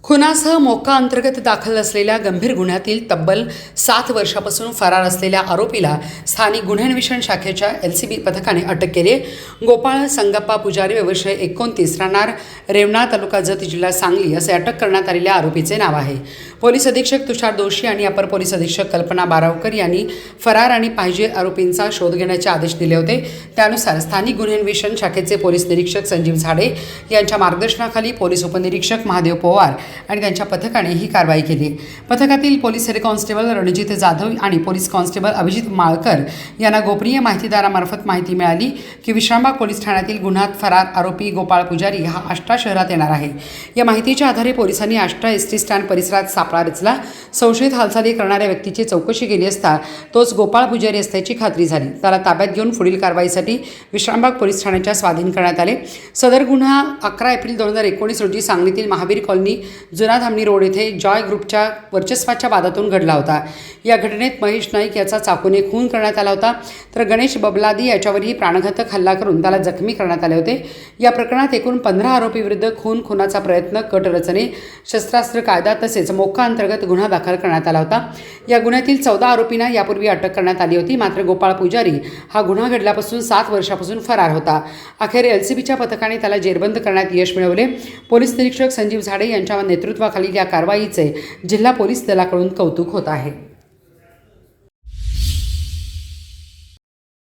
खुनासह मोक्का अंतर्गत दाखल असलेल्या गंभीर गुन्ह्यातील तब्बल 7 वर्षापासून फरार असलेल्या आरोपीला स्थानिक गुन्हे अन्वेषण शाखेच्या LCB पथकाने अटक केली आहे। गोपाळ संगप्पा पुजारी वर्ष 29 राहणार रेवणा तालुका जत जिल्हा सांगली असे अटक करण्यात आलेल्या आरोपीचे नाव आहे। पोलीस अधीक्षक तुषार दोशी आणि अपर पोलीस अधीक्षक कल्पना बारावकर यांनी फरार आणि पाहिजे आरोपींचा शोध घेण्याचे आदेश दिले होते। त्यानुसार स्थानिक गुन्हे अन्वेषण शाखेचे पोलीस निरीक्षक संजीव झाडे यांच्या मार्गदर्शनाखाली पोलीस उपनिरीक्षक महादेव पवार आणि त्यांच्या पथकाने ही कारवाई केली। पथकातील police head constable Ranjit Jadhav आणि पोलीस कॉन्स्टेबल अभिजित माळकर यांना गोपनीय माहितीदारामार्फत माहिती मिळाली की विश्रामबाग पोलीस ठाण्यातील गुन्ह्यात फरार आरोपी गोपाळ पुजारी हा आष्टा शहरात येणार आहे। या माहितीच्या आधारे पोलिसांनी आष्टा एसटी स्टँड परिसरात सापळा रचला। संशयित हालचाली करणाऱ्या व्यक्तीची चौकशी केली असता तोच गोपाळ पुजारी असल्याची खात्री झाली। त्याला ताब्यात घेऊन पुढील कारवाईसाठी विश्रामबाग पोलीस ठाण्याच्या स्वाधीन करण्यात आले। सदर गुन्हा 11 एप्रिल 2019 रोजी सांगलीतील महावीर कॉलनी जुना धामणी रोड येथे जॉय ग्रुपच्या वर्चस्वाच्या वादातून घडला होता। या घटनेत महेश नाईक याचा चाकूने खून करण्यात आला होता, तर गणेश बबलादी याच्यावरही प्राणघातक हल्ला करून त्याला जखमी करण्यात आले होते। या प्रकरणात एकूण 15 आरोपी विरुद्ध खुनाचा प्रयत्न, कट रचने, शस्त्रास्त्र कायदा तसेच मोक्का अंतर्गत गुन्हा दाखल करण्यात आला होता। या गुन्ह्यातील 14 आरोपींना यापूर्वी अटक करण्यात आली होती, मात्र गोपाळ पुजारी हा गुन्हा घडल्यापासून 7 वर्षापासून फरार होता। अखेर LCBच्या पथकाने त्याला जेरबंद करण्यात यश मिळवले। पोलीस निरीक्षक संजीव झाडे यांच्या नेतृत्वाखालील या कारवाईचे जिल्हा पोलीस दलाकडून कौतुक होत आहे।